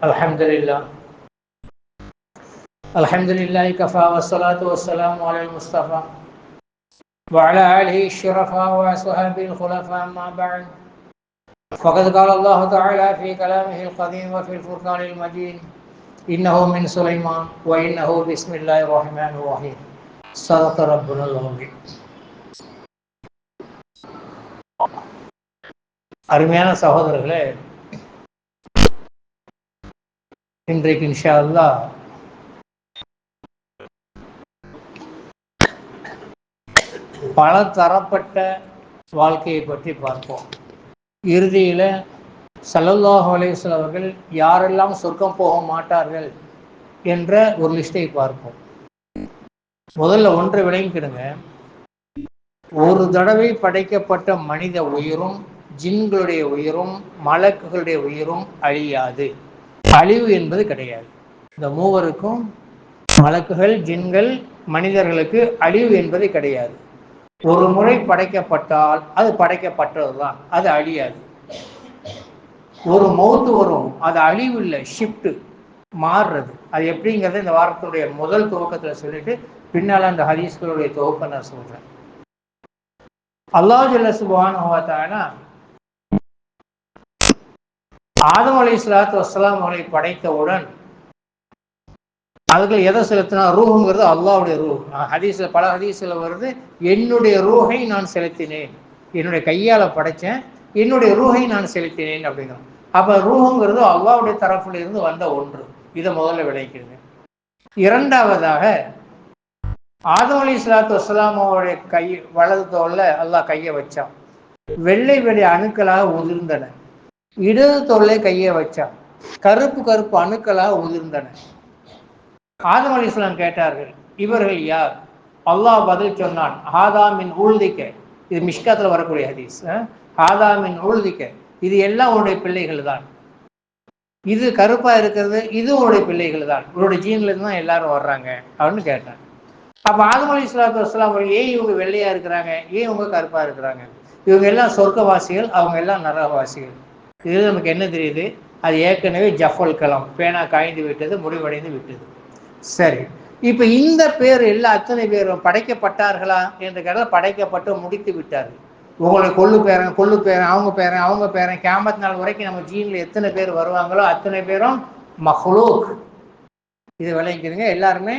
الحمد لله الحمد لله كفى والصلاة والسلام على المصطفى وعلى آله الشرفاء وأصحابه الخلفاء أما بعد فقد قال الله تعالى في كلامه القديم وفي الفرقان المجيد إنه من سليمان وإنه بسم الله الرحمن الرحيم صدق ربنا العظيم. அருமையான சகோதரர்களே, இன்றைக்கு இன்ஷா அல்லாஹ் பல தரப்பட்ட வாழ்க்கையை பற்றி பார்ப்போம். இறுதியில் ஸல்லல்லாஹு அலைஹி வஸல்லம் அவர்கள் யாரெல்லாம் சொர்க்கம் போக மாட்டார்கள் என்ற ஒரு லிஸ்டை பார்ப்போம். முதல்ல ஒன்றை விளங்கிக்கிடுங்க, ஒரு தடவை படைக்கப்பட்ட மனித உயிரும் ஜின்களுடைய உயிரும் மலக்குகளுடைய உயிரும் அழியாது. அழிவு என்பது கிடையாது. இந்த மூவருக்கும், மலக்குகள், ஜின்கள், மனிதர்களுக்கு அழிவு என்பது கிடையாது. ஒரு முறை படைக்கப்பட்டால் அது படைக்கப்பட்டதுதான், அது அழியாது. ஒரு மௌத்து வரும், அது அழிவு இல்லை, ஷிஃப்ட், மாறுறது. அது எப்படிங்கிறத இந்த வாரத்துடைய முதல் துவக்கத்தில் சொல்லிட்டு பின்னால் அந்த ஹதீஸ்களுடைய துவக்கை நான் சொல்றேன். அல்லாஹ் ஜல்ல சுப்ஹானஹு வ தஆலா ஆதம் அலைஹிஸ்ஸலாத்து வஸ்ஸலாம் அவர்களை படைத்தவுடன் அதுக்கு எதை செலுத்தினா, ரூஹுங்கிறது அல்லாஹ்வுடைய ரூஹ். ஹதீஸ்ல, பல ஹதீஸ்ல வருது, என்னுடைய ரூஹை நான் செலுத்தினேன், என்னுடைய கையால படைச்சேன், என்னுடைய ரூஹை நான் செலுத்தினேன் அப்படிங்கிறோம். அப்ப ரூஹுங்கிறது அல்லாஹ்வுடைய தரப்புல இருந்து வந்த ஒன்று. இதை முதல்ல விளைவிக்கிறது. இரண்டாவதாக, ஆதம் அலைஹிஸ்ஸலாத்து வஸ்ஸலாம் அவருடைய கை வலது தோல்ல அல்லாஹ் கையை வச்சான், வெள்ளை வெள்ளை அணுக்களாக உதிர்ந்தன. இடது தோல்ல கையை வச்சான், கருப்பு கருப்பு அணுக்களாக உதிர்ந்தன. ஆதம் அலைஹிஸ்ஸலாம் கேட்டார்கள், இவர்கள் யார்? அல்லாஹ் பதில் சொன்னான், ஆதாமின் ஊழ்திக்க. இது மிஷ்காத்துல வரக்கூடிய ஹதீஸ். ஆதாமின் ஊழ்திக்க, இது எல்லாம் உன்னுடைய பிள்ளைகள் தான். இது கருப்பா இருக்கிறது, இது உன்னுடைய பிள்ளைகள் தான், உன்னுடைய ஜீன்ல இருந்து தான் எல்லாரும் வர்றாங்க அப்படின்னு கேட்டாங்க. அப்ப ஆதம் அலைஹிஸ்ஸலாத்து வஸ்ஸலாம் அவர்கள், ஏன் இவங்க வெள்ளையா இருக்கிறாங்க, ஏன் இவங்க கருப்பா இருக்கிறாங்க? இவங்க எல்லாம் சொர்க்கவாசிகள், அவங்க எல்லாம் நரகவாசிகள். இது நமக்கு என்ன தெரியுது? அது ஏற்கனவே ஜஃபல் கலாம், பேனா காய்ந்து விட்டது, முடிவடைந்து விட்டது. சரி, இப்ப இந்த பேர் எல்லா அத்தனை பேரும் படைக்கப்பட்டார்களா என்று கேட்டால் படைக்கப்பட்டு முடித்து விட்டார்கள். உங்களுடைய கொள்ளு பேரன், அவங்க பேரன், கியாமத் நாள் வரைக்கும் நம்ம ஜீன்ல எத்தனை பேர் வருவாங்களோ அத்தனை பேரும் மஹ்லூக். இது விளங்கிக்கிறீங்க, எல்லாருமே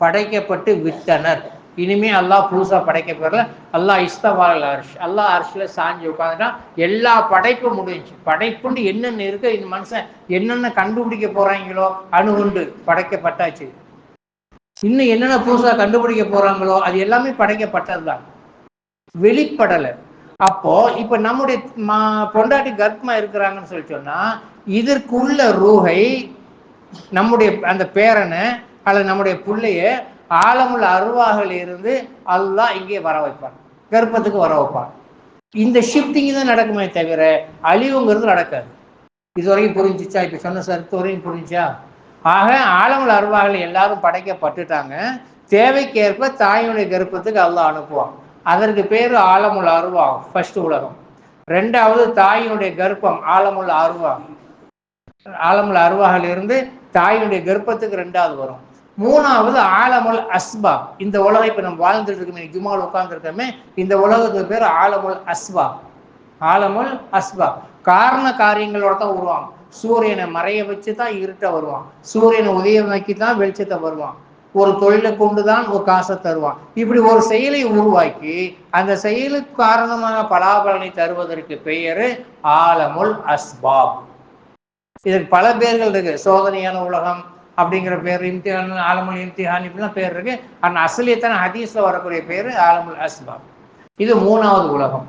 படைக்கப்பட்டு விட்டனர். இனிமே அல்லாஹ் புதுசா படைக்க போறல. அல்லாஹ் இஸ்தவால் அர்ஷ், அல்லாஹ் அர்ஷ்ல சாஞ்சி உட்காந்துட்டா, எல்லா படைப்பும் முடிஞ்சு. படைப்புண்டு என்னென்ன இருக்கு, இந்த மனுஷன் என்னென்ன கண்டுபிடிக்க போறாங்களோ அணுகுண்டு படைக்கப்பட்டாச்சு. இன்னும் என்னென்ன புதுசா கண்டுபிடிக்க போறாங்களோ அது எல்லாமே படைக்கப்பட்டதுதான், வெளிப்படலை. அப்போ இப்ப நம்முடைய பொண்டாட்டி கர்ப்பமா இருக்கிறாங்கன்னு சொல்லி சொன்னா, இதற்குள்ள ரூஹை நம்முடைய அந்த பேரனை அல்லது நம்முடைய பிள்ளைய ஆலமுல் அருவாகில் இருந்து அல்லாஹ் இங்கே வர வைப்பான், கர்ப்பத்துக்கு வர வைப்பான். இந்த ஷிஃப்டிங் தான் நடக்குமே தவிர அழிவுங்கிறது நடக்காது. இது வரைக்கும் புரிஞ்சிச்சா? இப்ப சொன்ன சருத்து வரைக்கும் புரிஞ்சா? ஆக ஆலமுல் அருவாகில் எல்லாரும் படைக்கப்பட்டுட்டாங்க. தேவைக்கேற்ப தாயினுடைய கர்ப்பத்துக்கு அல்லாஹ் அனுப்புவான். அதற்கு பேரு ஆலமுல் அருவா, ஃபர்ஸ்ட் உலகம். ரெண்டாவது தாயினுடைய கர்ப்பம் ஆலமுல் அருவா, ஆலமுல் அருவாகில் இருந்து தாயினுடைய கர்ப்பத்துக்கு ரெண்டாவது வரும். மூணாவது ஆலமுல் அஸ்பா, இந்த உலகம் இப்ப நம்ம வாழ்ந்துட்டு இருக்கோமே, ஜுமால் உட்கார்ந்து இருக்கோமே, இந்த உலகத்துக்கு பேர் ஆலமுல் அஸ்பா. ஆலமுல் அஸ்பா காரண காரியங்களோட தான் வருவாங்க. சூரியனை மறைய வச்சு தான் இருட்ட வருவான், சூரியனை உதயம் நோக்கி தான் வெளிச்சத்தை வருவான், ஒரு தொழிலை கொண்டுதான் ஒரு காசை தருவான். இப்படி ஒரு செயலை உருவாக்கி அந்த செயலுக்கு காரணமாக பலாபலனை தருவதற்கு பெயரு ஆலமுல் அஸ்பாப். இதுக்கு பல பேர்கள் இருக்கு. சோதனையான உலகம் அப்படிங்கிற பேர், இம்திஹான், ஆலமுல் இம்திஹான், இப்படிலாம் பேர் இருக்கு. அந்த அசலியத்தான ஹதீஸ்ல வரக்கூடிய பேரு ஆலமுல் அஸ்பாப். இது மூணாவது உலகம்.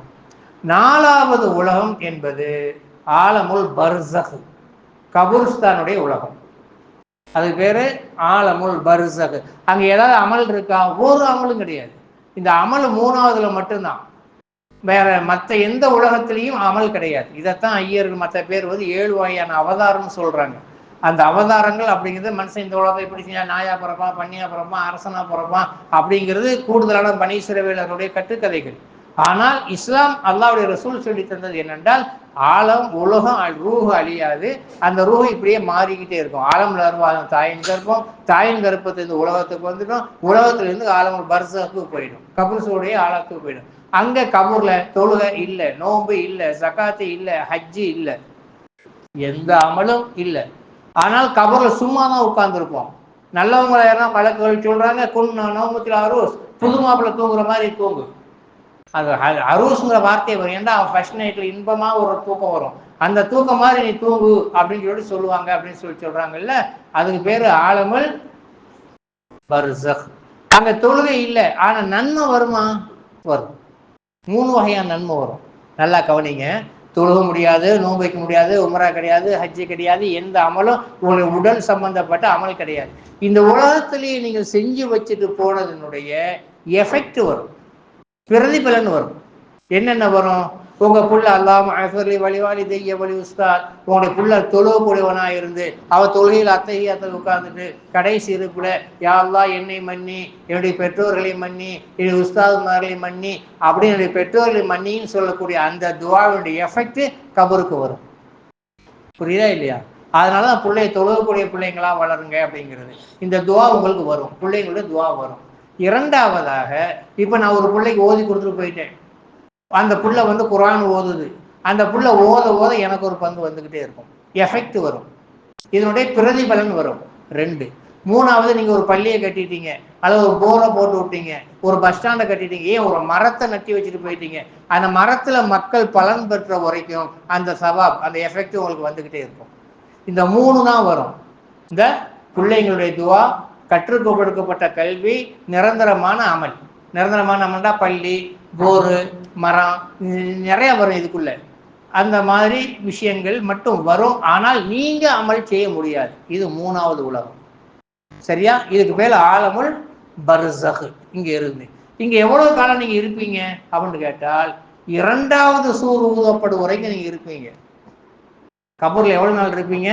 நாலாவது உலகம் என்பது ஆலமுல் பர்சக், கபூர்ஸ்தானுடைய உலகம். அது பேரு ஆலமுல் பர்சக். அங்க ஏதாவது அமல் இருக்கா? ஒரு அமலும் கிடையாது. இந்த அமல் மூணாவதுல மட்டும்தான், வேற மற்ற எந்த உலகத்திலையும் அமல் கிடையாது. இதைத்தான் ஐயர்கள் மற்ற பேர் வந்து 7 வகையான அவதாரம்னு சொல்றாங்க. அந்த அவதாரங்கள் அப்படிங்கிறது மனுஷன் இந்த உலகம் எப்படி செஞ்சா, நாயா பிறப்பான், பண்ணியா பிறப்பான், அரசனா பிறப்பான் அப்படிங்கிறது கூடுதலான பனீஸ்வரவேலருடைய கட்டுக்கதைகள். ஆனால் இஸ்லாம் அல்லாஹ்வுடைய ரசூல் சொல்லி தந்தது என்னென்றால் ஆலம் உலகம் ரூஹு அழியாது, அந்த ரூஹு இப்படியே மாறிக்கிட்டே இருக்கும். ஆலம்ல இருக்கும் தாயின் கர்ப்பம், தாயின் கர்ப்பத்திலிருந்து உலகத்துக்கு வந்துடும், உலகத்திலிருந்து ஆலமுல் பர்சக்கு போயிடும், கபூர்ஸுடைய ஆழத்துக்கு போயிடும். அங்க கபூர்ல தொழுகை இல்லை, நோன்பு இல்லை, ஜகாத்து இல்லை, ஹஜ்ஜி இல்லை, எந்த அமலும் இல்லை. ஆனால் கபூர்ல சும்மா தான் உட்கார்ந்துருப்போம். நல்லவங்க யாரா வழக்குகள் சொல்றாங்க, நோம்புத்தில் அரூஸ், புது மாப்பிள்ளை தூங்குற மாதிரி தூங்கு. அது அரூஸ்ங்கிற வார்த்தை வரும். ஏன்டா ஃபர்ஸ்ட் நைட்ல இன்பமா ஒரு தூக்கம் வரும், அந்த தூக்கம் மாதிரி நீ தூங்கு அப்படின்னு சொல்லிட்டு சொல்லுவாங்க அப்படின்னு சொல்றாங்கல்ல, அதுக்கு பேரு ஆலமுல் பர்ஸக். அங்க தொழுகை இல்லை, ஆனா நன்மை வருமா? வரும். 3 வகையான நன்மை வரும். நல்லா கவனிங்க. தொழுக முடியாது, நோன்பு வைக்க முடியாது, உம்ரா கிடையாது, ஹஜ்ஜி கிடையாது, எந்த அமலும் உங்களுடைய உடல் சம்பந்தப்பட்ட அமல் கிடையாது. இந்த உலகத்திலேயே நீங்கள் செஞ்சு வச்சுட்டு போனதனுடைய எஃபெக்ட் வரும், பிரதிபலன் வரும். என்னென்ன வரும்? உங்க புள்ள அல்லாஹ் அஃபர்லி வழிவாளி தெய்ய வழி உஸ்தாத், உங்களுடைய புள்ள தொழுகக்கூடியவனா இருந்து அவ தொழுகையில் அத்தகையத்தில் உட்கார்ந்துட்டு கடைசி இருக்குல, யா அல்லாஹ் என்னை மன்னி, என்னுடைய பெற்றோர்களை மன்னி, என்னுடைய உஸ்தாதுமார்களை மன்னி, அப்படி என்னுடைய பெற்றோர்களை மன்னின்னு சொல்லக்கூடிய அந்த துவாவுடைய எஃபெக்ட் கபருக்கு வரும். புரியுதா இல்லையா? அதனாலதான் பிள்ளைய தொழுகக்கூடிய பிள்ளைங்களா வளருங்க அப்படிங்கிறது. இந்த துவா உங்களுக்கு வரும், பிள்ளைங்களுடைய துவா வரும். இரண்டாவதாக, இப்ப நான் ஒரு பிள்ளைக்கு ஓதி கொடுத்துட்டு போயிட்டேன், அந்த புள்ள வந்து குர்ஆன் ஓதுது, அந்த புள்ள ஓத ஓத எனக்கு ஒரு பங்கு வந்துகிட்டே இருக்கும், எஃபெக்ட் வரும், இதனுடைய பிரதிபலன் வரும். 2. மூணாவது, நீங்க ஒரு பள்ளியை கட்டிட்டீங்க, அல்லது ஒரு போரை போட்டு விட்டீங்க, ஒரு பஸ் ஸ்டாண்டை கட்டிட்டீங்க, ஏன் ஒரு மரத்தை நட்டி வச்சுட்டு போயிட்டீங்க, அந்த மரத்துல மக்கள் பலன் பெற்ற வரைக்கும் அந்த சவாப், அந்த எஃபெக்ட் உங்களுக்கு வந்துகிட்டே இருக்கும். இந்த 3 தான் வரும். இந்த பிள்ளைங்களுடைய துவா, கற்றுக் கொடுக்கப்பட்ட கல்வி, நிரந்தரமான அமல். நிரந்தரமான அமல்னா பள்ளி, போரு, மரம், நிறைய வரும் இதுக்குள்ள. அந்த மாதிரி விஷயங்கள் மட்டும் வரும், ஆனால் நீங்க அமல் செய்ய முடியாது. இது 3வது உலகம். சரியா? இதுக்கு பேர் ஆலமுல் பர்ஸக். இங்க இருந்து இங்க எவ்வளவு காலம் நீங்க இருப்பீங்க அப்படின்னு கேட்டால், 2வது சூர் ஊதப்படும் வரைக்கும் நீங்க இருப்பீங்க. கபூர்ல எவ்வளவு நாள் இருப்பீங்க?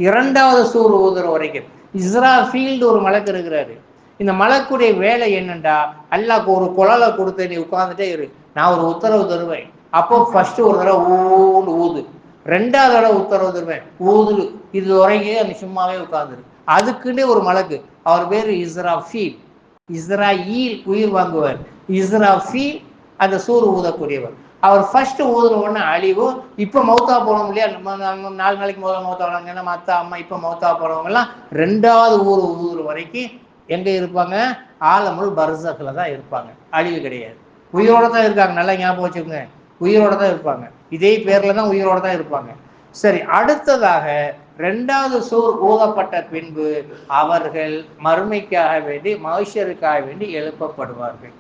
2வது சூர் ஊதுற வரைக்கும். இஸ்ராஃபீல்டு ஒரு மலக்கு இருக்கிறாரு. இந்த மலக்குடைய வேலை என்னண்டா, அல்லாஹ் ஒரு குழலை கொடுத்து நீ உட்கார்ந்துட்டே இரு, நான் ஒரு உத்தரவு தருவேன், அப்போ ஃபர்ஸ்ட் ஒரு தடவை ஊன்னு ஊது, 2வது தடவை உத்தரவு தருவேன் ஊது, இது வரைக்கும் நீ சும்மாவே உட்கார்ந்துரு. அதுக்குன்னே ஒரு மலக்கு, அவர் பேரு இஸ்ராஃபீல். இஸ்ராயில் உயிர் வாங்குவார், இஸ்ராஃபீல் அந்த சூர் ஊதக்கூடியவர். அவர் ஃபர்ஸ்ட் ஊதுற உடனே அழிவு. இப்ப மௌத்தா போனோம் இல்லையா, 4 நாளைக்கு முதல்ல மௌத்தா போனாங்க, ஏன்னா மத்த அம்மா இப்ப மௌத்தா போனவங்க எல்லாம் 2வது ஊதுற வரைக்கும் எங்க இருப்பாங்க? ஆலமுல் பர்ஸக்ல தான் இருப்பாங்க. அழிவு கிடையாது, உயிரோட தான் இருக்காங்க. நல்லா ஞாபகம் வச்சுக்கோங்க, உயிரோட தான் இருப்பாங்க. இதே பேர்ல தான் உயிரோட தான் இருப்பாங்க. சரி, அடுத்ததாக 2வது சூர் ஊதப்பட்ட பின்பு அவர்கள் மறுமைக்காக வேண்டி, மஹ்ஷருக்காக வேண்டி எழுப்பப்படுவார்கள்.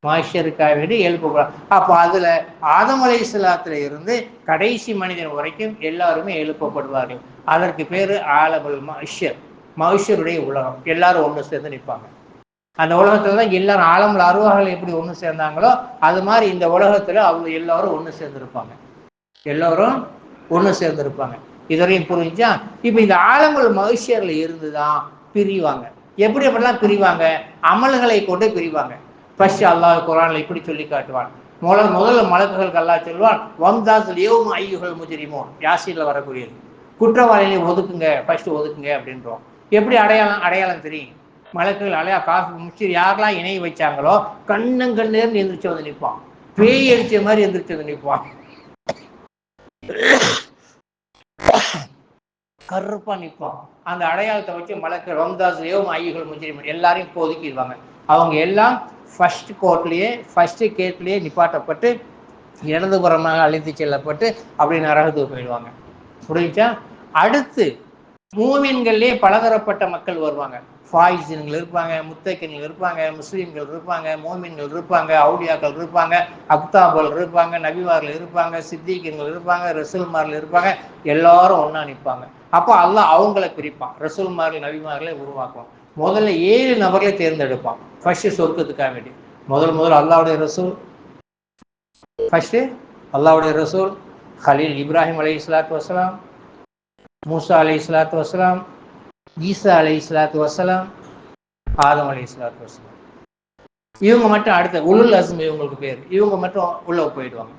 மஹ்ஷருக்காக வேண்டி எழுப்பப்படுவார். அப்ப அதுல ஆதம் அலைஹிஸ்ஸலாத்துல இருந்து கடைசி மனிதன் வரைக்கும் எல்லாருமே எழுப்பப்படுவார்கள். அதற்கு பேரு ஆலமுல் மஹ்ஷர், மஹ்ஷருடைய உலகம். எல்லாரும் ஒண்ணு சேர்ந்து நிற்பாங்க. அந்த உலகத்துல தான் எல்லாரும் ஆலமுல் அர்வாஹ்கள் எப்படி ஒண்ணு சேர்ந்தாங்களோ அது மாதிரி இந்த உலகத்துல அவங்க எல்லாரும் ஒண்ணு சேர்ந்திருப்பாங்க. எல்லாரும் ஒண்ணு சேர்ந்திருப்பாங்க. இதுவரையும் புரிஞ்சா? இப்ப இந்த ஆலமுல் மஹ்ஷர்ல இருந்துதான் பிரிவாங்க. எப்படி எப்படிலாம் பிரிவாங்க? அமல்களை கொண்டு பிரிவாங்க. ஃபர்ஸ்ட் அல்லாஹ் குர்ஆன்ல இப்படி சொல்லி காட்டுவான். முதல்ல மலக்குகளுக்கு அல்லாஹ் சொல்வான், வம்தாஸுல் யௌம அய்யுஹல் முஜ்ரிமூன், யாசீன்ல வரக்கூடியது. குற்றவாளிகளை ஒதுக்குங்க, ஃபர்ஸ்ட் ஒதுக்குங்க அப்படின்றோம். எப்படி அடையாளம் தெரியும்? மலக்குகள் அலையா காசு முடிச்சு யாரெல்லாம் இணை வச்சாங்களோ கண்ணங்கண்ணேர்னு எந்திரிச்சு வந்து நிற்பான், பேய் அடிச்ச மாதிரி எந்திரிச்சு வந்து நிற்பான், கருப்பா நிற்பான். அந்த அடையாளத்தை வச்சு மலக்குகள் வம்தாஸுல் யௌம அய்யுஹல் முஜ்ரிமூன் எல்லாரையும் ஒதுக்கிடுவாங்க. அவங்க எல்லாம் ஃபர்ஸ்ட் கோர்ட்லயே, ஃபர்ஸ்ட் கேட்லயே நிப்பாட்டப்பட்டு இடதுபுறமாக அழைத்து செல்லப்பட்டு அப்படி நரகத்துக்கு போயிடுவாங்க. புரிஞ்சா? அடுத்து மூமின்கள்லேயே பலதரப்பட்ட மக்கள் வருவாங்க. ஃபாயிஸ்கள் இருப்பாங்க, முத்தக்கின்கள் இருப்பாங்க, முஸ்லீம்கள் இருப்பாங்க, மோமின்கள் இருப்பாங்க, அவுலியாக்கள் இருப்பாங்க, அக்தாபல் இருப்பாங்க, நபிமார்கள் இருப்பாங்க, சித்திகங்கள் இருப்பாங்க, ரசூல்மார்கள் இருப்பாங்க, எல்லாரும் ஒண்ணா நிற்பாங்க. அப்போ அல்லாஹ் அவங்கள பிரிப்பான், ரசூல்மார்கள் நபிமார்களை உருவாக்குவான். முதல்ல 7 நபர்களை தேர்ந்தெடுப்பான் ஃபர்ஸ்ட் சொர்க்கத்துக்காக வேண்டி. முதல் அல்லாஹ்வுடைய ரசூல், ஃபர்ஸ்ட் அல்லாஹ்வுடைய ரசூல் கலீல் இப்ராஹிம் அலைஹிஸ்ஸலாத்து வஸ்ஸலாம், மூசா அலைஹிஸ்ஸலாத்து வஸ்ஸலாம், ஈசா அலைஹிஸ்ஸலாத்து வஸ்ஸலாம், ஆதம் அலைஹிஸ்ஸலாத்து வஸ்ஸலாம். இவங்க மட்டும் அடுத்த உலுல் அஸ்ம் இவங்களுக்கு பேர், இவங்க மட்டும் உள்ள போயிடுவாங்க.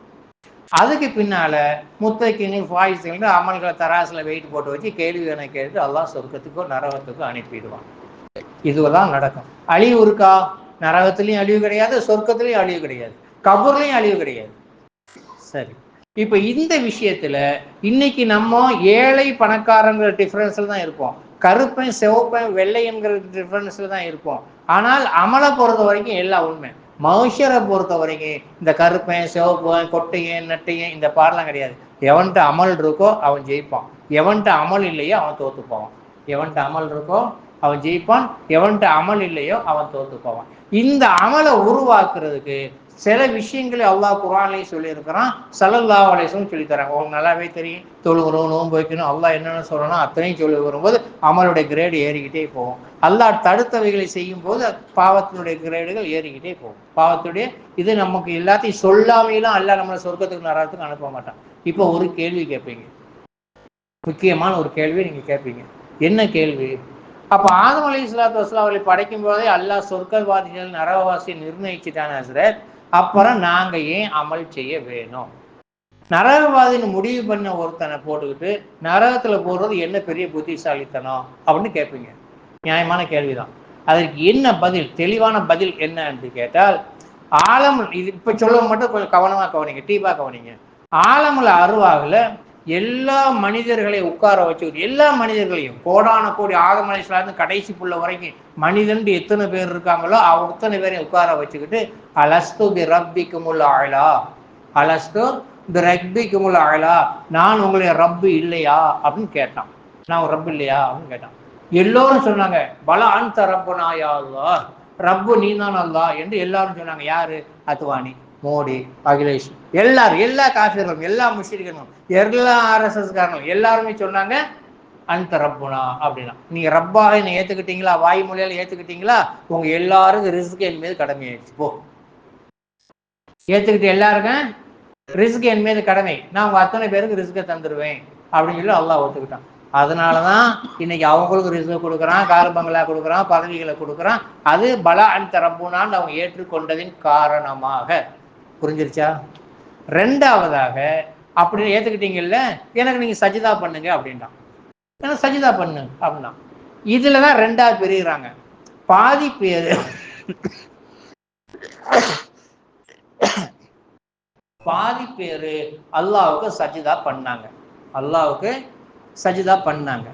அதுக்கு பின்னால முத்தக்கினி ஃபாயிஸ்ன்னு அமல்களை தராசுல வெயிட் போட்டு வச்சு கேள்வி கேட்டு அல்லாஹ் சொர்க்கத்துக்கோ நரகத்துக்கோ அனுப்பிடுவான். இதுவெல்லாம் நடக்கும். அழிவு இருக்கா? நரகத்திலையும் அழிவு கிடையாது, சொர்க்கத்திலையும் அழிவு கிடையாது, கபூர்லையும் அழிவு கிடையாது. சரி, இப்ப இந்த விஷயத்துல இன்னைக்கு நம்ம ஏழை பணக்காரங்கிற டிஃபரன்ஸ்ல தான் இருப்போம், கருப்பன் சிவப்பன் வெள்ளைங்கிற டிஃபரன்ஸ்ல தான் இருப்போம். ஆனால் அமலை பொறுத்த வரைக்கும் எல்லாம் உண்மை. மனுஷரை பொறுத்த வரைக்கும் இந்த கருப்பன் சிவப்பன் கொட்டையன் நட்டையன் இந்த பாடலாம் கிடையாது. எவன்கிட்ட அமல் இருக்கோ அவன் ஜெயிப்பான், எவன்கிட்ட அமல் இல்லையோ அவன் தோத்து போவான். எவன்கிட்ட அமல் இருக்கோ அவன் ஜெயிப்பான், எவன்கிட்ட அமல் இல்லையோ அவன் தோத்து போவான். இந்த அமலை உருவாக்குறதுக்கு சில விஷயங்களை அல்லாஹ் குர்ஆன்லயே சொல்லியிருக்கிறான், ஸல்லல்லாஹு அலைஹி வஸல்லம் சொல்லி தராங்க. உங்களுக்கு நல்லாவே தெரியும், தொழுகணும், நோன்பு வைக்கணும், அல்லாஹ் என்னென்ன சொல்லணும் அத்தனையும் சொல்லி வரும்போது அமலுடைய கிரேடு ஏறிக்கிட்டே போகும். அல்லாஹ் தடுத்தவைகளை செய்யும் போது பாவத்தினுடைய கிரேடுகள் ஏறிக்கிட்டே போகும். பாவத்துடைய இது நமக்கு எல்லாத்தையும் சொல்லாமையெல்லாம் அல்லாஹ் நம்மளை சொர்க்கத்துக்கு நரகத்துக்கு அனுப்ப மாட்டான். இப்போ ஒரு கேள்வி கேட்பீங்க, முக்கியமான ஒரு கேள்வி நீங்க கேட்பீங்க. என்ன கேள்வி? அப்ப ஆதம் அலைஹிஸ்ஸலாத்து வஸ்ஸலாம் அவர்களை படைக்கும் போதே அல்லாஹ் சொர்க்கவாதிகள் நரகவாசியை நிர்ணயிச்சுட்டான ஹஸ்ரத், அப்புறம் நாங்க ஏன் அமல் செய்ய வேணும்? நரகவாதின்னு முடிவு பண்ண ஒருத்தனை போட்டுக்கிட்டு நரகத்துல போடுறது என்ன பெரிய புத்திசாலித்தனம் அப்படின்னு கேட்பீங்க. நியாயமான கேள்விதான். அதற்கு என்ன பதில், தெளிவான பதில் என்ன என்று கேட்டால், இது இப்ப சொல்ல மட்டும் கொஞ்சம் கவனமா கவனிங்க, டீப்பா கவனிங்க. ஆலமுல் அருவாகுல எல்லா மனிதர்களையும் உட்கார வச்சுக்கிட்டு, எல்லா மனிதர்களையும் கோடான கோடி ஆதம் அலைஹிஸ்ஸலாம் கடைசி புள்ள வரைக்கும் மனிதன் எத்தனை பேர் இருக்காங்களோ அத்தனை பேரையும் உட்கார வச்சுக்கிட்டு அலஸ்து பி ரப்பிக்குமுல் அலா, அலஸ்து பி ரப்பிக்குமுல் அலா, நான் உங்களுடைய ரப்பு இல்லையா அப்படின்னு கேட்டான். நான் ரப்பு இல்லையா அப்படின்னு கேட்டான். எல்லோரும் சொன்னாங்க பலா அன்த ரப்புனா யா அல்லாஹ், ரப்பு நீ தான் அல்லாஹ் என்று எல்லாரும் சொன்னாங்க. யாரு? அத்வானி, மோடி, அகிலேஷ், எல்லாரும், எல்லா காஃபிர்களும், எல்லா முஸ்லிம்களும், எல்லா ஆர்எஸ்எஸ் காரங்களும் எல்லாருமே சொன்னாங்க அந்த ரப்புனா அப்படின்னா. நீங்க ரப்பாக என்ன ஏத்துக்கிட்டீங்களா, வாய்மொழியால ஏத்துக்கிட்டீங்களா, உங்க எல்லாருக்கும் ரிஸ்க் என் மீது கடமை ஆயிடுச்சு. போ, ஏத்துக்கிட்டு எல்லாருக்கும் ரிஸ்க் என் மீது கடமை, நான் உங்க அத்தனை பேருக்கு ரிஸ்கை தந்துடுவேன் அப்படின்னு சொல்லி அல்லாஹ் ஒத்துக்கிட்டான். அதனாலதான் இன்னைக்கு அவங்களுக்கு ரிஸ்க் கொடுக்குறான், கார் பங்களா கொடுக்குறான், பதவிகளை கொடுக்குறான். அது பலா அந்த ரப்புனான்னு அவங்க ஏற்றுக்கொண்டதின் காரணமாக. புரிஞ்சிருச்சா? ரெண்டாவதாக, அப்படி ஏத்துக்கிட்டீங்கல்ல, எனக்கு நீங்க சஜிதா பண்ணுங்க அப்படின்ட்டான். ஏன்னா சஜிதா பண்ணு அப்படின்னா. இதுலதான் ரெண்டாவது பிரிகிறாங்க. பாதி பேரு பாதி பேரு அல்லாஹ்வுக்கு சஜிதா பண்ணாங்க, அல்லாஹ்வுக்கு சஜிதா பண்ணாங்க.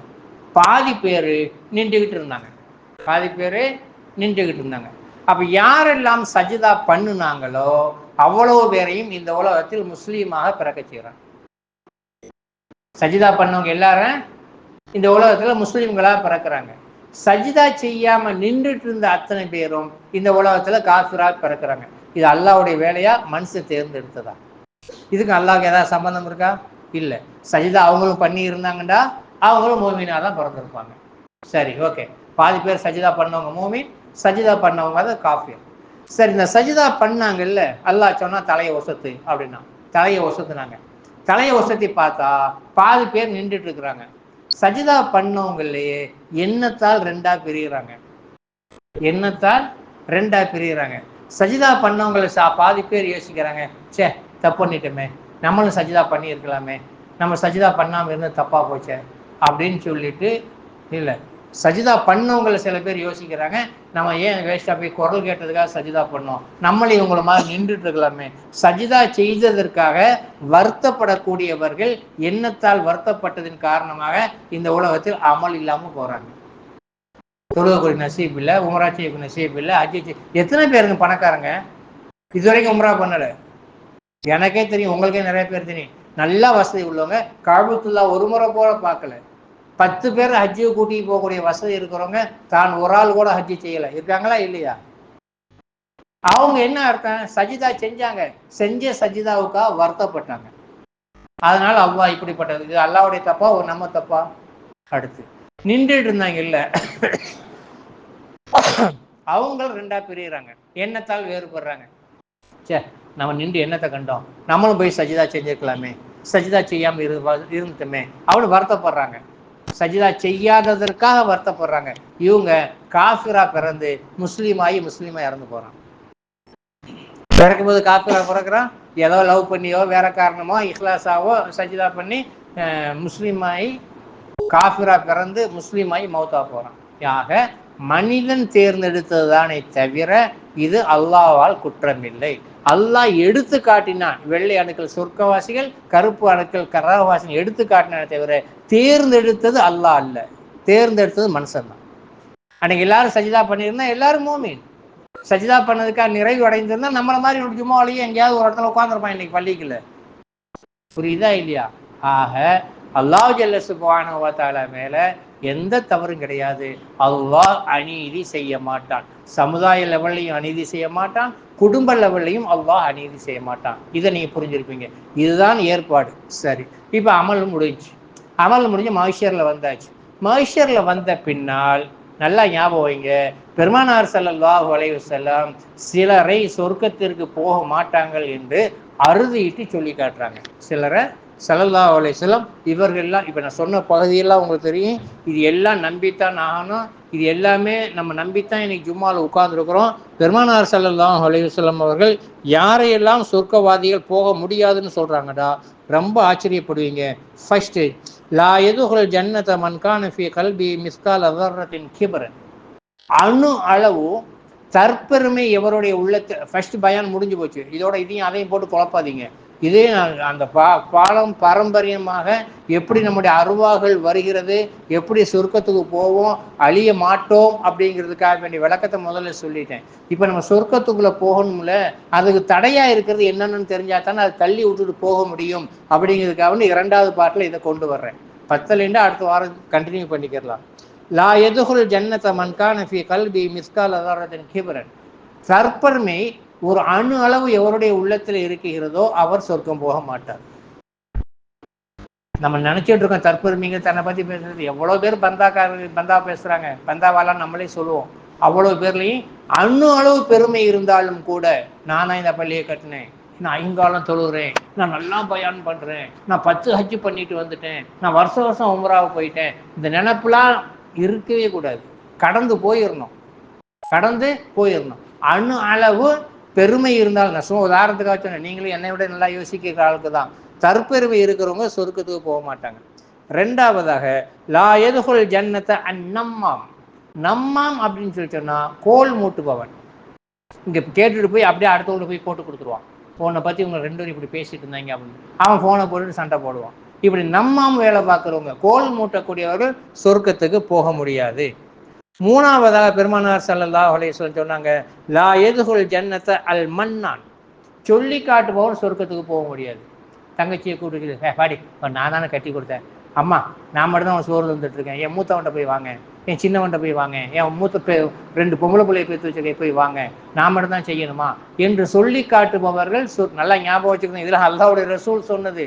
பாதி பேரு நின்றுகிட்டு இருந்தாங்க, பாதி பேரு நின்றுகிட்டு இருந்தாங்க. அப்ப யாரெல்லாம் சஜிதா பண்ணுனாங்களோ அவ்வளவு பேரையும் இந்த உலகத்தில் முஸ்லீமாக பிறக்க செய்யறாங்க. சஜிதா பண்ணவங்க எல்லாரும் இந்த உலகத்துல முஸ்லீம்களா பிறக்கிறாங்க. சஜிதா செய்யாம நின்றுட்டு இருந்த அத்தனை பேரும் இந்த உலகத்துல காஃபிரா பிறக்கிறாங்க. இது அல்லாஹ்வுடைய வேலையா, மனுஷன் தேர்ந்தெடுத்ததா? இதுக்கு அல்லாஹ்க்கு ஏதாவது சம்பந்தம் இருக்கா? இல்ல. சஜிதா அவங்களும் பண்ணி இருந்தாங்கடா அவங்களும் மூமினா தான் பிறந்திருப்பாங்க. சரி, ஓகே. பாதி பேர் சஜிதா பண்ணவங்க மூமின், சஜிதா பண்ணவங்க தான் காஃபிர். சரி, இந்த சஜிதா பண்ணாங்கல்ல, அல்லாஹ் சொன்னா தலையை ஒசத்து அப்படின்னா தலையை ஒசத்துனாங்க. தலையை ஒசத்தி பார்த்தா பாதி பேர் நின்றுட்டு இருக்கிறாங்க. சஜிதா பண்ணவங்களையே எண்ணத்தால் ரெண்டா பிரிகிறாங்க, எண்ணத்தால் ரெண்டா பிரிகிறாங்க. சஜிதா பண்ணவங்களை பாதி பேர் யோசிக்கிறாங்க, சே தப்பு பண்ணிட்டோமே, நம்மளும் சஜிதா பண்ணி இருக்கலாமே, நம்ம சஜிதா பண்ணாம இருந்து தப்பா போச்சே அப்படின்னு சொல்லிட்டு, இல்லை, சஜிதா பண்ணவங்களை சில பேர் யோசிக்கிறாங்க, நம்ம ஏன் வேஸ்டா போய் குரல் கேட்டதுக்காக சஜிதா பண்ணோம், நம்மளே இவங்களை மாதிரி நின்றுட்டு இருக்கலாமே. சஜிதா செய்ததற்காக வருத்தப்படக்கூடியவர்கள் எண்ணத்தால் வருத்தப்பட்டதின் காரணமாக இந்த உலகத்தில் அமல் இல்லாம போறாங்க. தொழுகக்கூடிய நசீப் இல்லை, உம்ரா செய்யக்கூடிய நசீப் இல்லை, அஜி. எத்தனை பேருங்க பணக்காரங்க இதுவரைக்கும் உம்ரா பண்ணல? எனக்கே தெரியும், உங்களுக்கே நிறைய பேர் தெரியும். நல்லா வசதி உள்ளவங்க காபத்துல்லா ஒரு முறை போல பார்க்கல, 10 பேர் ஹஜ்ஜு கூட்டிட்டு போகக்கூடிய வசதி இருக்கிறவங்க தான் ஒரு ஆள் கூட ஹஜ்ஜு செய்யல, இருக்காங்களா இல்லையா? அவங்க என்ன அர்த்தம்? சஜிதா செஞ்சாங்க, செஞ்ச சஜிதாவுக்காக வருத்தப்பட்டாங்க. அதனால அல்லாஹ் இப்படிப்பட்டது. இது அல்லாஹ்வுடைய தப்பா ஒரு நம்ம தப்பா? அடுத்து நின்றுட்டு இருந்தாங்க இல்ல, அவங்களும் ரெண்டா பிரிகிறாங்க, எண்ணத்தால் வேறுபடுறாங்க. சே, நம்ம நின்று என்னத்தை கண்டோம், நம்மளும் போய் சஜிதா செஞ்சிருக்கலாமே, சஜிதா செய்யாம இருந்துட்டோமே அவனு வருத்தப்படுறாங்க. சஜிதா செய்யாததற்காக வருத்தப்படுறாங்க. இவங்க காஃபிரா பிறந்து முஸ்லீமாயி முஸ்லீமா இறந்து போறாங்க. பிறக்கும்போது காப்பிரா பிறக்கிறான், ஏதோ லவ் பண்ணியோ வேற காரணமோ இஹ்லாஸாவோ சஜிதா பண்ணி முஸ்லீமாயி காஃபிரா பிறந்து முஸ்லீமாயி மௌத்தா போறான். ஆக மனிதன் தேர்ந்தெடுத்ததுதானே தவிர இது அல்லாஹ்வால் குற்றமில்லை. அல்லாஹ் எடுத்து காட்டினான். வெள்ளை அணுக்கள் சொர்க்கவாசிகள், கருப்பு அணுக்கள் கரவாசிகள் எடுத்து காட்டினானே தவிர தேர்ந்தெடுத்தது அல்லாஹ் அல்ல, தேர்ந்தெடுத்தது மனுஷன் தான். அன்னைக்கு எல்லாரும் சஜிதா பண்ணியிருந்தா எல்லாரும் மோமீன். சஜிதா பண்ணதுக்காக நிறைவு அடைந்திருந்தா நம்மள மாதிரி ஒரு ஜும்மாவிலேயே எங்கேயாவது ஒரு இடத்துல உட்காந்துருப்பான் இன்னைக்கு பள்ளிக்குள்ள. புரியுதா இல்லையா? ஆக அல்லாஹ் ஜல்ல சுப்ஹானஹு வ தஆலா மேல எந்த தவறும் கிடையாது. அல்லாஹ் அநீதி செய்ய மாட்டான். சமுதாய லெவல்லையும் அநீதி செய்ய மாட்டான், குடும்ப லெவல்லையும் அல்லாஹ் அநீதி செய்ய மாட்டான். இதை நீங்க புரிஞ்சிருப்பீங்க. இதுதான் ஏற்பாடு. சரி, இப்ப அமல் முடிஞ்சு, அமல் முடிஞ்சு மஹ்ஷர்ல வந்தாச்சு. மஹ்ஷர்ல வந்த பின்னால் நல்லா ஞாபகம் வைங்க, பெருமானார் ஸல்லல்லாஹு அலைஹி வஸல்லம் சிலரை சொர்க்கத்திற்கு போக மாட்டாங்கள் என்று அறுதியிட்டு சொல்லி காட்டுறாங்க. சிலரை ஸல்லல்லாஹு அலைஹி வஸல்லம் இவர்கள்லாம் இப்போ நான் சொன்ன பகுதியெல்லாம் உங்களுக்கு தெரியும். இது எல்லாம் நம்பித்தான் ஆகணும். இது எல்லாமே நம்ம நம்பித்தான் இன்னைக்கு ஜும்மாவில் உட்கார்ந்துருக்கிறோம். பெருமானார் ஸல்லல்லாஹு அலைஹி வஸல்லம் அவர்கள் யாரையெல்லாம் சொர்க்கவாதிகள் போக முடியாதுன்னு சொல்றாங்கடா, ரொம்ப ஆச்சரியப்படுவீங்க. ஃபர்ஸ்ட், லா யதுகுல் ஜன்னத மன் கான ஃபீ கல்பி மிஸ்கால ذرة கிப்ரன். அணு அளவு தற்பெருமை எவருடைய உள்ளத்தை, ஃபர்ஸ்ட் பயான் முடிஞ்சு போச்சு. இதோட இதையும் அதையும் போட்டு குழப்பாதீங்க. இதே அந்த பாலம் பாரம்பரியமாக எப்படி நம்முடைய அருவாகள் வருகிறது, எப்படி சொர்க்கத்துக்கு போவோம், அழிய மாட்டோம் அப்படிங்கிறதுக்காக வேண்டிய விளக்கத்தை முதல்ல சொல்லிட்டேன். இப்போ நம்ம சொர்க்கத்துக்குள்ள போகணும்ல, அதுக்கு தடையா இருக்கிறது என்னன்னு தெரிஞ்சா தானே அது தள்ளி விட்டுட்டு போக முடியும். அப்படிங்கிறதுக்காக இரண்டாவது பாட்டில் இதை கொண்டு வர்றேன். 10 அடுத்த வாரம் கண்டினியூ பண்ணிக்கலாம். லா யதுகுல் ஜன்னத மன் கான ஃபீ கல்பி மிஸ்கால ذرة கிப்ரன். தற்பெருமை ஒரு அணு அளவு எவருடைய உள்ளத்தில் இருக்கிறதோ அவர் சொர்க்கம் போக மாட்டார். நம்ம நினைச்சிட்டு இருக்கோம் தற்பெருமைங்க தன்னை பத்தி பேசுறது. எவ்வளவு பேர் பந்தா பேசுறாங்க, பந்தாவெல்லாம் நம்மளே சொல்லுவோம். அவ்வளவு பேர்லையும் அணு அளவு பெருமை இருந்தாலும் கூட, நானா இந்த பள்ளியை கட்டினேன், நான் 5 காலம் தொழுகிறேன், நான் நல்லா பயான் பண்றேன், நான் 10 ஹஜ் பண்ணிட்டு வந்துட்டேன், நான் வருஷம் உம்ராவுக்கு போயிட்டேன், இந்த நினைப்புலாம் இருக்கவே கூடாது. கடந்து போயிடணும். அணு அளவு பெருமை இருந்தாலும், நான் சும்மா உதாரணத்துக்காக சொன்னேன், நீங்களும் என்னை விட நல்லா யோசிக்கிற ஆளுக்கு தான். தற்பெருமை இருக்கிறவங்க சொர்க்கத்துக்கு போக மாட்டாங்க. ரெண்டாவதாக, லா யதுகுல் ஜன்னத அந்நம்மாம். நம்மாம் அப்படின்னு சொல்லி சொன்னா கோல் மூட்டுபவன். இங்க கேட்டுட்டு போய் அப்படியே அடுத்தவங்க போய் போட்டு கொடுத்துருவான். போனை பத்தி இவங்க 2 பேரும் இப்படி பேசிட்டு இருந்தாங்க அப்படின்னு அவன் போனை போட்டுட்டு சண்டை போடுவான். இப்படி நம்மாம் வேலை பார்க்குறவங்க, கோல் மூட்டக்கூடியவர்கள் சொர்க்கத்துக்கு போக முடியாது. மூணாவதாக பெருமானார் ஸல்லல்லாஹு அலைஹி வஸல்லம் சொன்னாங்க, லா யதுகுல் ஜன்னத அல் மன்னான். சொல்லி காட்டுபவன் சொர்க்கத்துக்கு போக முடியாது. தங்கச்சியை கூப்பிட்டு, பாடி நான் தானே கட்டி கொடுத்தேன், அம்மா நான் மட்டும் தான் அவன் சோறு வந்துட்டு இருக்கேன், என் மூத்தவன்ட்ட போய் வாங்க, என் சின்னவன்ட்ட போய் வாங்க, என் மூத்த 2 பொம்பளை பிள்ளையை பேத்து வச்சுக்க போய் வாங்க, நான் மட்டும் தான் செய்யணுமா என்று சொல்லி காட்டுபவர்கள் நல்லா ஞாபகம் வச்சுக்கணும். இதெல்லாம் அல்லாஹ்வுடைய ரசூல் சொன்னது.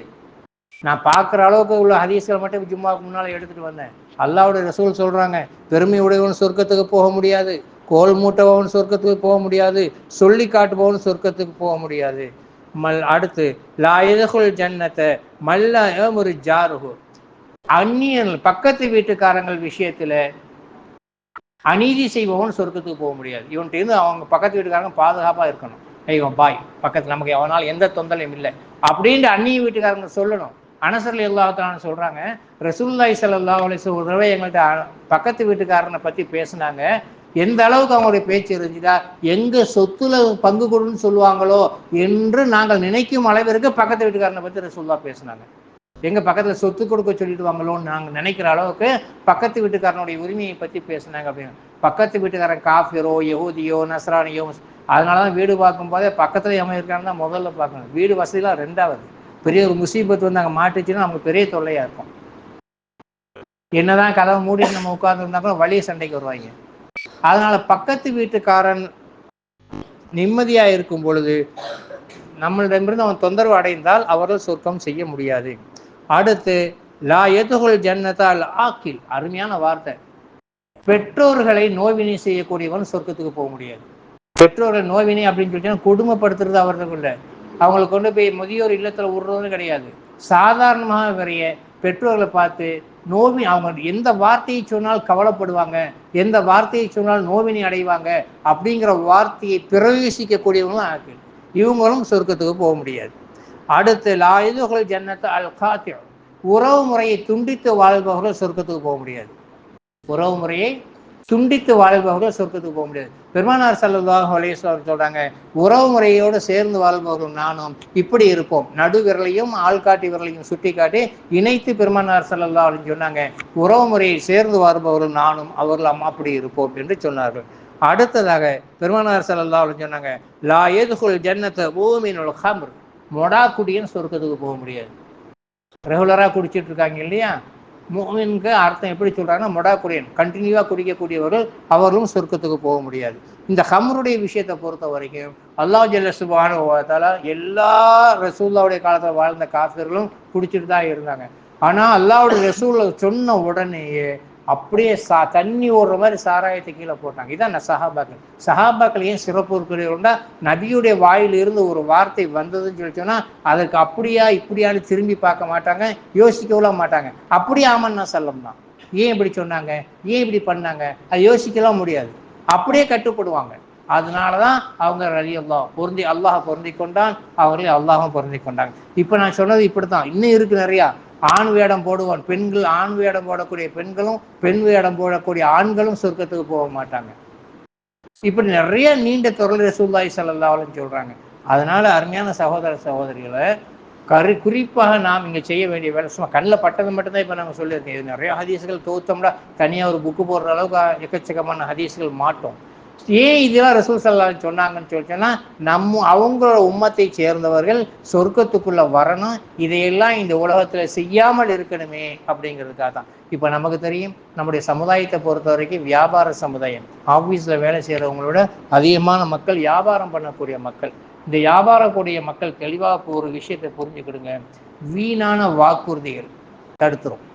நான் பார்க்குற அளவுக்கு உள்ள ஹதீஸ்களை மட்டும் ஜும்மாவுக்கு முன்னால் எடுத்துட்டு வந்தேன். அல்லாஹ்வுடைய ரசூல் சொல்றாங்க, பெருமை உடையவன் சொர்க்கத்துக்கு போக முடியாது, கோல் மூட்டவன் சொர்க்கத்துக்கு போக முடியாது, சொல்லி காட்டுபவன் சொர்க்கத்துக்கு போக முடியாது. அடுத்து, லா யதுகுல் ஜன்னத மல்ல யமுரு ஜாருஹு. அந்நியன் பக்கத்து வீட்டுக்காரங்கள் விஷயத்துல அநீதி செய்பவன் சொர்க்கத்துக்கு போக முடியாது. இவன்கிட்ட இருந்து அவங்க பக்கத்து வீட்டுக்காரங்க பாதுகாப்பா இருக்கணும். இவன் பாய் பக்கத்துல நமக்கு எவனாலும் எந்த தொந்தரவும் இல்லை அப்படின்ட்டு அந்நிய வீட்டுக்காரங்க சொல்லணும். அனஸ் ரலியல்லாஹு தஆலா சொல்றாங்க, ரசூலுல்லாஹி ஸல்லல்லாஹு அலைஹி வஸல்லம் ஒரு தடவை எங்கள்கிட்ட பக்கத்து வீட்டுக்காரனை பத்தி பேசினாங்க. எந்த அளவுக்கு அவங்களுடைய பேச்சு இருந்துச்சுதா, எங்க சொத்துல பங்கு கொடுன்னு சொல்லுவாங்களோ என்று நாங்கள் நினைக்கும் அளவிற்கு பக்கத்து வீட்டுக்காரனை பத்தி ரசூலுல்லாஹ் பேசினாங்க. எங்க பக்கத்துல சொத்து கொடுக்க சொல்லிடுவாங்களோன்னு நாங்க நினைக்கிற அளவுக்கு பக்கத்து வீட்டுக்காரனுடைய உரிமையை பத்தி பேசினாங்க அப்படின்னு. பக்கத்து வீட்டுக்காரன் காஃபிரோ யஹூதியோ நஸ்ரானியோ, அதனாலதான் வீடு பார்க்கும் போதே பக்கத்துல எவன் இருக்கான்னு தான் முதல்ல பார்க்கணும். வீடு வசதிலாம் ரெண்டாவது. பெரிய ஒரு முசீபத்து வந்து அங்கே மாட்டுச்சுன்னா நமக்கு பெரிய தொல்லையா இருக்கும். என்னதான் கதவை மூடிட்டு நம்ம உட்கார்ந்து இருந்தா கூட வழிய சண்டைக்கு வருவாங்க. அதனால பக்கத்து வீட்டுக்காரன் நிம்மதியா இருக்கும் பொழுது நம்மளிடமிருந்து அவன் தொந்தரவு அடைந்தால் அவர்கள் சொர்க்கம் செய்ய முடியாது. அடுத்து, லா யதுகுல் ஜன்னத அல் ஆக்கில். அருமையான வார்த்தை. பெற்றோர்களை நோவினை செய்யக்கூடியவன் சொர்க்கத்துக்கு போக முடியாது. பெற்றோர்கள் நோவினை அப்படின்னு சொல்லிட்டு குடும்பப்படுத்துறது அவர்களுக்குள்ள, அவங்களுக்கு கொண்டு போய் முதியோர் இல்லத்துல விடுறதுன்னு கிடையாது. சாதாரணமாக வரைய பெற்றோர்களை பார்த்து நோவி, அவங்க எந்த வார்த்தையை சொன்னால் கவலைப்படுவாங்க, எந்த வார்த்தையை சொன்னால் நோவினை அடைவாங்க அப்படிங்கிற வார்த்தையை பிரவேசிக்கக்கூடியவங்களும் ஆக்கில். இவங்களும் சொர்க்கத்துக்கு போக முடியாது. அடுத்து லா யதுகுல் ஜன்னத அல் காத்திஉ, உறவு முறையை துண்டித்து வாழ்பவர்கள் சொர்க்கத்துக்கு போக முடியாது. உறவு முறையை துண்டித்து வாழ்பவர்கள் சொர்க்கத்துக்கு போக முடியாது. பெருமானார் ஸல்லல்லாஹு அலைஹி வஸல்லம் சொல்றாங்க, உறவு முறையோடு சேர்ந்து வாழ்பவர்கள் நானும் இப்படி இருப்போம். நடு விரலையும் ஆள்காட்டி விரலையும் சுட்டி காட்டி இணைத்து பெருமானார் ஸல்லல்லாஹு அலைஹி சொன்னாங்க, உறவு முறையை சேர்ந்து வாழ்பவர்கள் நானும் அவர்கள் அப்படி இருப்போம் என்று சொன்னார்கள். அடுத்ததாக பெருமானார் ஸல்லல்லாஹு அலைஹி சொன்னாங்க, லா யதுகுல் ஜன்னத மூமினுல் ஹம்ர், மொடா குடியன் சொர்க்கத்துக்கு போக முடியாது. ரெகுலரா குடிச்சிட்டு இருக்காங்க இல்லையா, முஃமினுக்கு அர்த்தம் எப்படி சொல்றாங்கன்னா மொடா குடியன், கண்டினியூவா குடிக்கக்கூடியவர்கள் அவர்களும் சொர்க்கத்துக்கு போக முடியாது. இந்த ஹம்ருடைய விஷயத்தை பொறுத்த வரைக்கும் அல்லாஹ் ஜல்ல சுப்ஹானஹு வ தஆலா எல்லா ரசூலுல்லாஹ்வுடைய காலத்துல வாழ்ந்த காஃபிர்களும் குடிச்சிட்டு தான் இருந்தாங்க. ஆனா அல்லாஹ்வுடைய ரசூல் சொன்ன உடனேயே அப்படியே தண்ணி ஓடுற மாதிரி சாராயத்தை கீழே போட்டாங்க. இதான் சஹாபாக்கள். சஹாபாக்கள் ஏன் சிறப்பு இருக்கிறோம்னா, நபியுடைய வாயில் இருந்து ஒரு வார்த்தை வந்ததுன்னு சொல்லி சொன்னா அதற்கு அப்படியா இப்படியான்னு திரும்பி பார்க்க மாட்டாங்க, யோசிக்கவும் மாட்டாங்க. அப்படியே ஆமன்னா சல்லம் தான். ஏன் இப்படி சொன்னாங்க, ஏன் இப்படி பண்ணாங்க, அது யோசிக்கலாம் முடியாது, அப்படியே கட்டுப்படுவாங்க. அதனாலதான் அவங்க ரலியல்லாஹ் பொருந்தி, அல்லாஹ் பொருந்தி கொண்டான், அவர்களே அல்லாஹும் பொருந்தி கொண்டாங்க. இப்ப நான் சொன்னது இப்படித்தான், இன்னும் இருக்கு நிறையா. ஆண் வேடம் போடுவான் பெண்கள், ஆண் வேடம் போடக்கூடிய பெண்களும் பெண் வேடம் போடக்கூடிய ஆண்களும் சொர்க்கத்துக்கு போக மாட்டாங்க. இப்படி நிறைய நீண்ட தொடர் ரசூலுல்லாஹி ஸல்லல்லாஹு அலைஹி சொல்றாங்க. அதனால அருமையான சகோதர சகோதரிகளை, குறிப்பாக நாம் இங்க செய்ய வேண்டிய வேலை, சும்மா கண்ணில் பட்டது மட்டும்தான் இப்ப நாங்க சொல்லியிருக்கேன். இது நிறைய ஹதீஸ்கள் தோத்தோம்னா தனியா ஒரு புக்கு போடுற அளவுக்கு எக்கச்சக்கமான ஹதீஸ்கள் மாட்டோம். ஏன் இதெல்லாம் ரசூல் ஸல்லல்லாஹு அலைஹி சொன்னாங்கன்னு சொல்லிட்டோன்னா, அவங்களோட உம்மத்தை சேர்ந்தவர்கள் சொர்க்கத்துக்குள்ள வரணும், இதையெல்லாம் இந்த உலகத்துல செய்யாமல் இருக்கணுமே அப்படிங்கிறதுக்காக தான். இப்ப நமக்கு தெரியும், நம்முடைய சமுதாயத்தை பொறுத்த வரைக்கும் வியாபார சமுதாயம். ஆபீஸ்ல வேலை செய்யறவங்களோட அதிகமான மக்கள் வியாபாரம் பண்ணக்கூடிய மக்கள். இந்த வியாபாரம் கூடிய மக்கள் தெளிவாக ஒரு விஷயத்தை புரிஞ்சுக்கிடுங்க, வீணான வாக்குறுதிகள் தடுத்துரும்.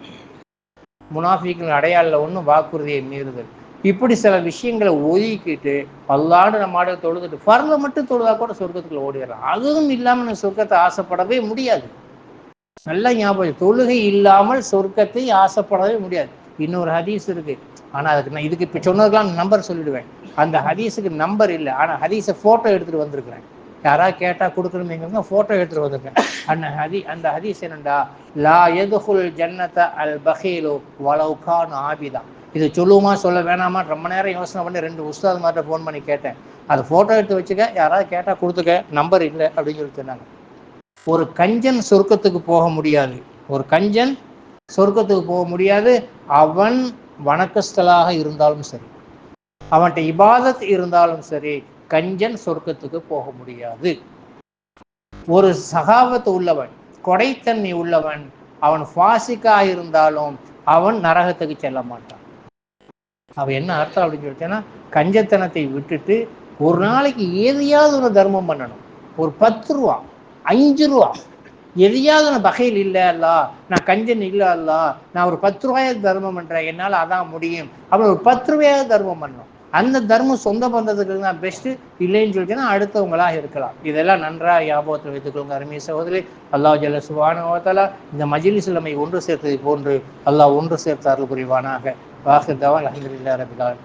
முனாஃபிக்கள் அடையாள ஒண்ணு வாக்குறுதியை மீறுதல். இப்படி சில விஷயங்களை ஒதுக்கிட்டு அல்லாஹ்னு நம்மாட தொழுதுட்டு ஃபர்ல மட்டும் தொழுதா கூட சொர்க்கத்துக்குள்ள ஓடிடலாம். அதுவும் இல்லாம நம்ம சொர்க்கத்தை ஆசைப்படவே முடியாது. நல்லா ஞாபகம், தொழுகை இல்லாமல் சொர்க்கத்தை ஆசைப்படவே முடியாது. இன்னொரு ஹதீஸ் இருக்கு, ஆனா அதுக்கு நான் இதுக்கு இப்ப சொன்னதுக்கெல்லாம் நம்பர் சொல்லிடுவேன். அந்த ஹதீஸுக்கு நம்பர் இல்லை, ஆனா ஹதீஸை போட்டோ எடுத்துட்டு வந்திருக்கிறேன். யாராவது கேட்டா கொடுக்கணுமேங்க போட்டோ எடுத்துட்டு வந்திருக்கேன். அந்த ஹதீஸ் என்னண்டா, லா யதுகுல் ஜன்னத அல் பகீலு வலவ் கான ஆபிதா. இது சொல்லுவோமா சொல்ல வேணாமா ரொம்ப நேரம் யோசனை பண்ணி 2 உஸ்தாது மார்ட்ட ஃபோன் பண்ணி கேட்டேன். அது போட்டோ எடுத்து வச்சுக்க, யாராவது கேட்டா கொடுத்துக்க, நம்பர் இல்லை அப்படின்னு சொல்லி சொன்னாங்க. ஒரு கஞ்சன் சொர்க்கத்துக்கு போக முடியாது, ஒரு கஞ்சன் சொர்க்கத்துக்கு போக முடியாது. அவன் வணக்கஸ்தலாக இருந்தாலும் சரி, அவன்கிட்ட இபாதத் இருந்தாலும் சரி, கஞ்சன் சொர்க்கத்துக்கு போக முடியாது. ஒரு சகாவத்து உள்ளவன், கொடைத்தன்மை உள்ளவன், அவன் ஃபாசிக்கா இருந்தாலும் அவன் நரகத்துக்கு செல்ல மாட்டான். அவன் என்ன அர்த்தம் அப்படின்னு சொல்லிட்டேன்னா, கஞ்சத்தனத்தை விட்டுட்டு ஒரு நாளைக்கு எதையாவது ஒரு தர்மம் பண்ணணும். ஒரு 10 ரூபா 5 ரூபா எதையாவது பகையில் இல்லை அல்லா, நான் கஞ்சன் இல்லை அல்லா, நான் ஒரு 10 ரூபாயாவது தர்மம் பண்றேன், என்னால் அதான் முடியும் அப்படின்னு ஒரு 10 ரூபாயாவது தர்மம் பண்ணணும். அந்த தர்மம் சொந்த பந்தத்துக்கு தான் பெஸ்ட். இல்லைன்னு சொல்லிட்டேன்னா அடுத்தவங்களாக இருக்கலாம். இதெல்லாம் நன்றாக ஞாபகத்தில் வைத்துக்கொள்ளுங்க அருமை சகோதரி. அல்லாஹ் ஜல்ல சுப்ஹானஹு வ தஆலா இந்த மஜ்லிஸில் நம்மை ஒன்று சேர்த்ததை போன்று அல்லாஹ் ஒன்று சேர்த்து அருள் புரிவானாக. வாஹிர் தஅவானா அல்ஹம்துலில்லாஹி ரப்பில் ஆலமீன்.